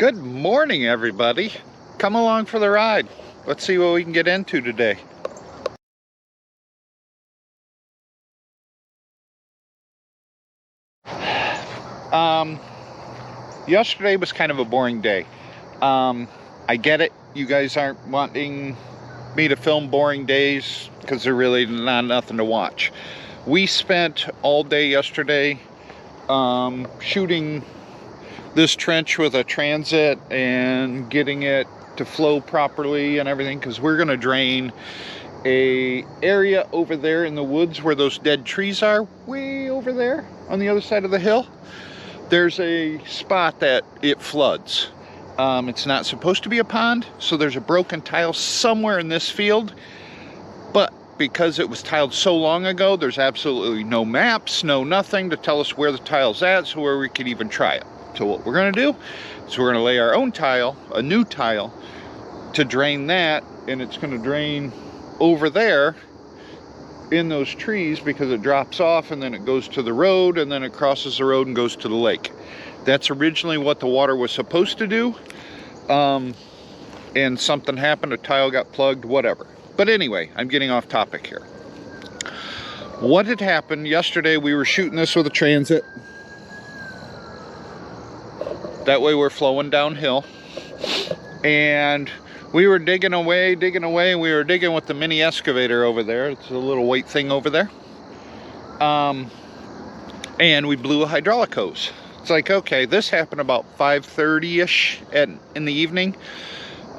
Good morning, everybody. Come along for the ride. Let's see what we can get into today. Yesterday was kind of a boring day. I get it. You guys aren't wanting me to film boring days because they're really not nothing to watch. We spent all day yesterday shooting this trench with a transit and getting it to flow properly and everything, because we're going to drain a area over there in the woods where those dead trees are, way over there on the other side of the hill. There's a spot that it floods. It's not supposed to be a pond, so there's a broken tile somewhere in this field, but because it was tiled so long ago, there's absolutely no maps, no nothing to tell us where the tile's at, so where we could even try it. So what we're going to do is we're going to lay our own tile, a new tile, to drain that, and it's going to drain over there in those trees because it drops off and then it goes to the road and then it crosses the road and goes to the lake. That's originally what the water was supposed to do, and something happened, a tile got plugged, whatever. But anyway, I'm getting off topic here. What had happened yesterday, we were shooting this with a transit. That way we're flowing downhill, and we were digging away, and we were digging with the mini excavator over there. It's a little weight thing over there. And we blew a hydraulic hose. It's like, okay, this happened about 5:30-ish in the evening.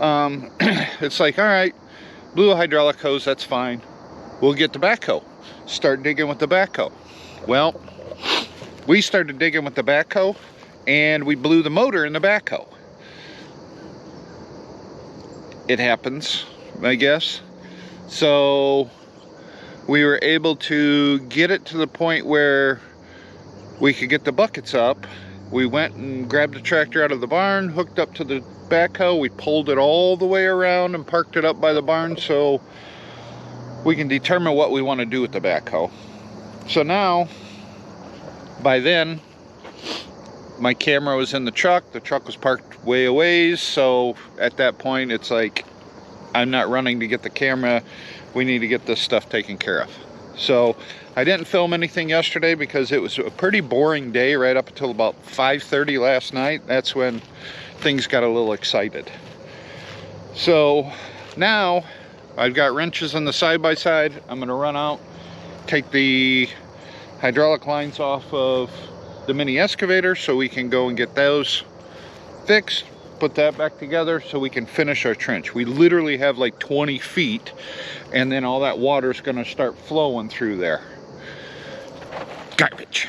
It's like, all right, blew a hydraulic hose, that's fine. We'll get the backhoe. Start digging with the backhoe. Well, we started digging with the backhoe, and we blew the motor in the backhoe. It happens, I guess. So we were able to get it to the point where we could get the buckets up. We went and grabbed the tractor out of the barn, hooked up to the backhoe. We pulled it all the way around and parked it up by the barn so we can determine what we want to do with the backhoe. So now, by then, my camera was in the truck was parked way a ways, so at that point it's like, I'm not running to get the camera, we need to get this stuff taken care of. So I didn't film anything yesterday because it was a pretty boring day right up until about 5:30 last night. That's when things got a little excited. So now I've got wrenches on the side-by-side. I'm going to run out, take the hydraulic lines off of the mini excavator so we can go and get those fixed, put that back together so we can finish our trench. We literally have like 20 feet, and then all that water is going to start flowing through there. Garbage.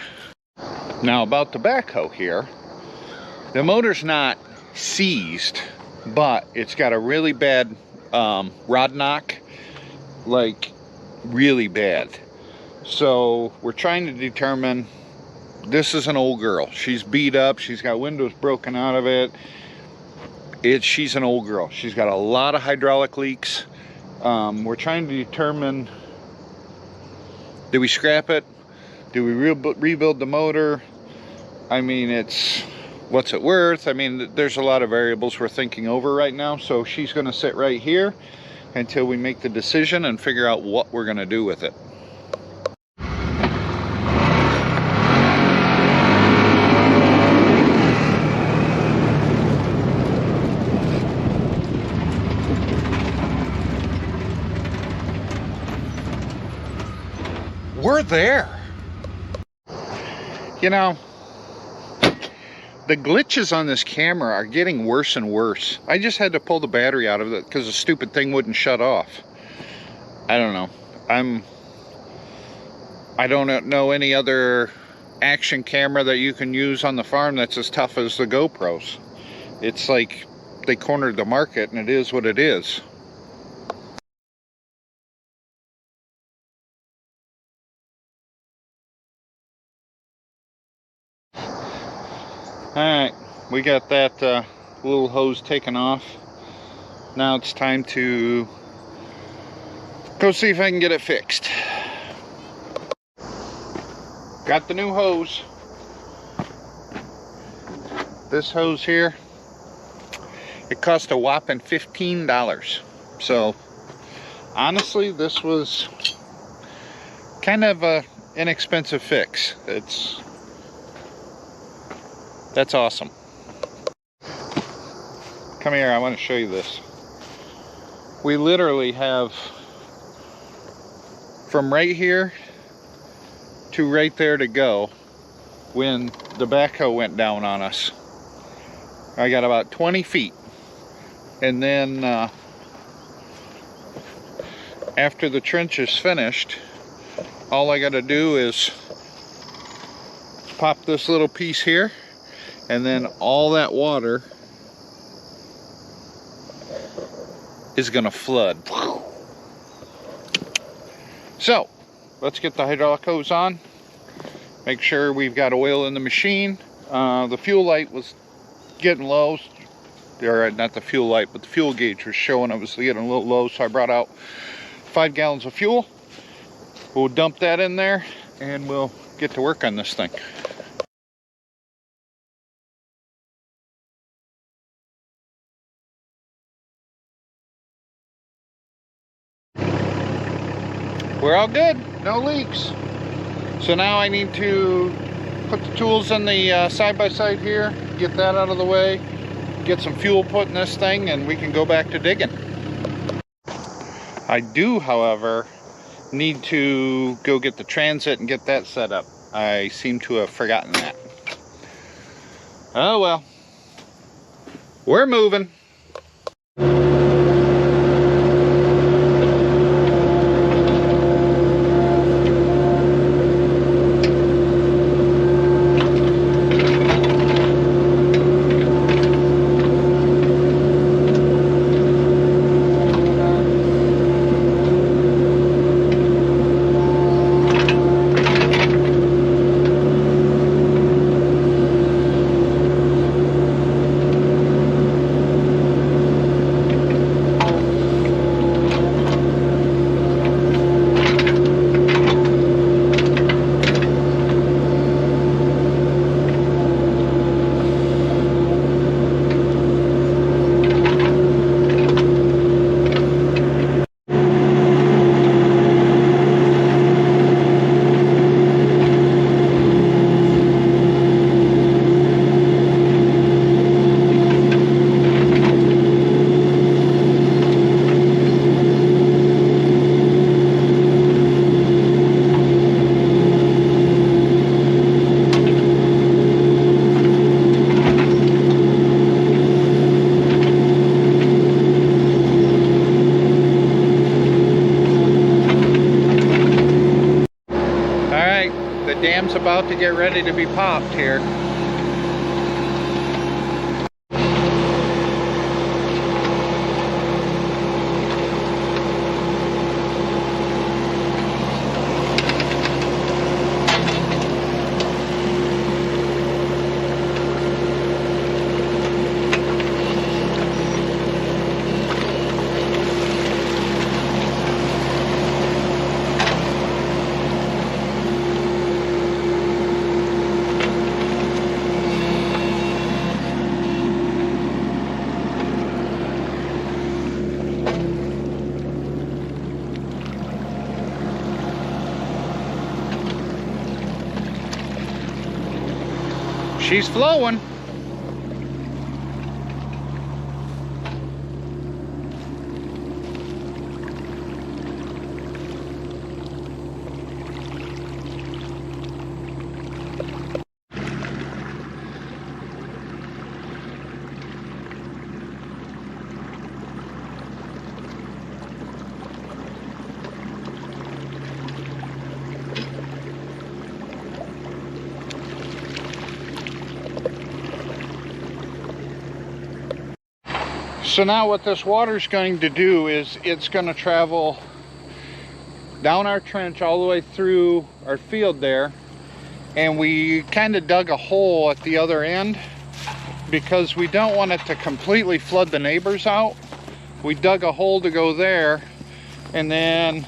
Now about the backhoe here, the motor's not seized, but it's got a really bad rod knock, like really bad. So we're trying to determine, this is an old girl. She's beat up. She's got windows broken out of it. She's an old girl. She's got a lot of hydraulic leaks. We're trying to determine, do we scrap it? Do we rebuild the motor? I mean, what's it worth? I mean, there's a lot of variables we're thinking over right now. So she's going to sit right here until we make the decision and figure out what we're going to do with it. We're there. You know, the glitches on this camera are getting worse and worse. I just had to pull the battery out of it because the stupid thing wouldn't shut off. I don't know. I don't know any other action camera that you can use on the farm that's as tough as the GoPros. It's like they cornered the market, and it is what it is. Alright, we got that little hose taken off. Now it's time to go see if I can get it fixed. Got the new hose. This hose here It cost a whopping $15. So honestly, this was kind of a inexpensive fix. That's awesome. Come here, I want to show you this. We literally have from right here to right there to go when the backhoe went down on us. I got about 20 feet. And then after the trench is finished, all I got to do is pop this little piece here, and then all that water is going to flood. So let's get the hydraulic hose on, make sure we've got oil in the machine. The fuel light was getting low, or not the fuel light, but the fuel gauge was showing it was getting a little low, so I brought out 5 gallons of fuel. We'll dump that in there and we'll get to work on this thing. We're all good, no leaks. So now I need to put the tools in the side-by-side here, get that out of the way, get some fuel put in this thing, and we can go back to digging. I do, however, need to go get the transit and get that set up. I seem to have forgotten that. Oh well, we're moving. Dam's about to get ready to be popped here. She's flowing. So now what this water is going to do is it's going to travel down our trench all the way through our field there, and we kind of dug a hole at the other end because we don't want it to completely flood the neighbors out. We dug a hole to go there, and then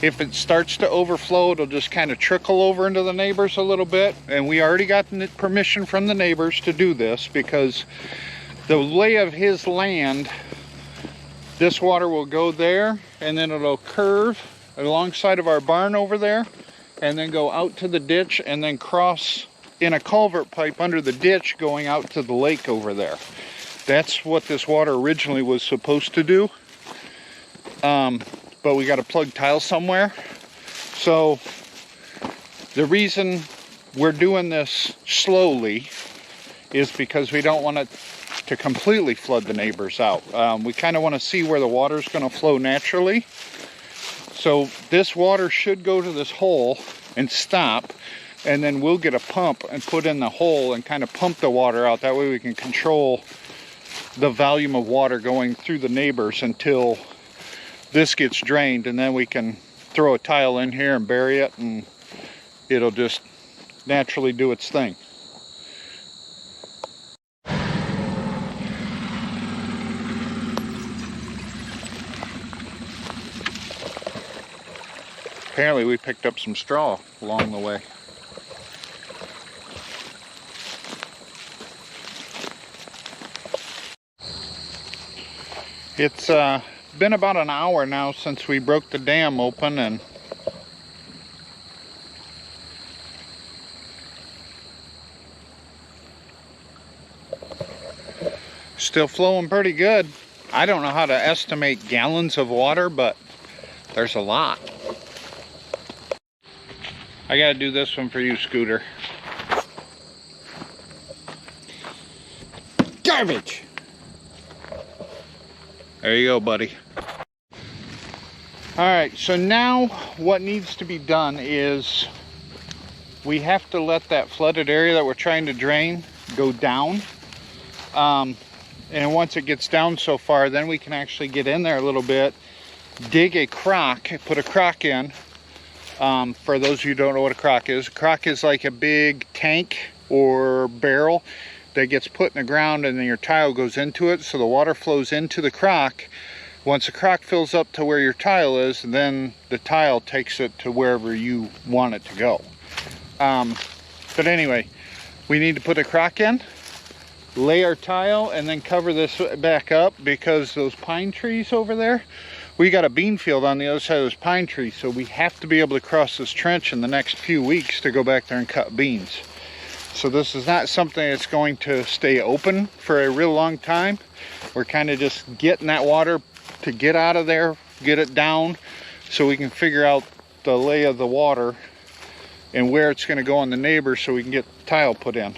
if it starts to overflow, it'll just kind of trickle over into the neighbors a little bit. And we already got permission from the neighbors to do this because the lay of his land, this water will go there, and then it'll curve alongside of our barn over there, and then go out to the ditch, and then cross in a culvert pipe under the ditch going out to the lake over there. That's what this water originally was supposed to do. But we got to plug tile somewhere. So the reason we're doing this slowly is because we don't want it to completely flood the neighbors out. We kind of want to see where the water's going to flow naturally. So this water should go to this hole and stop, and then we'll get a pump and put in the hole and kind of pump the water out. That way we can control the volume of water going through the neighbors until this gets drained, and then we can throw a tile in here and bury it, and it'll just naturally do its thing. Apparently we picked up some straw along the way. It's been about an hour now since we broke the dam open, and still flowing pretty good. I don't know how to estimate gallons of water, but there's a lot. I gotta do this one for you, Scooter. Garbage! There you go, buddy. Alright, so now what needs to be done is we have to let that flooded area that we're trying to drain go down. And once it gets down so far, then we can actually get in there a little bit, dig a crock, put a crock in. For those of you who don't know what a crock is like a big tank or barrel that gets put in the ground, and then your tile goes into it, so the water flows into the crock. Once the crock fills up to where your tile is, then the tile takes it to wherever you want it to go. But anyway, we need to put a crock in, lay our tile, and then cover this back up, because those pine trees over there, we got a bean field on the other side of those pine trees, so we have to be able to cross this trench in the next few weeks to go back there and cut beans. So this is not something that's going to stay open for a real long time. We're kind of just getting that water to get out of there, get it down, so we can figure out the lay of the water and where it's going to go on the neighbors, so we can get tile put in.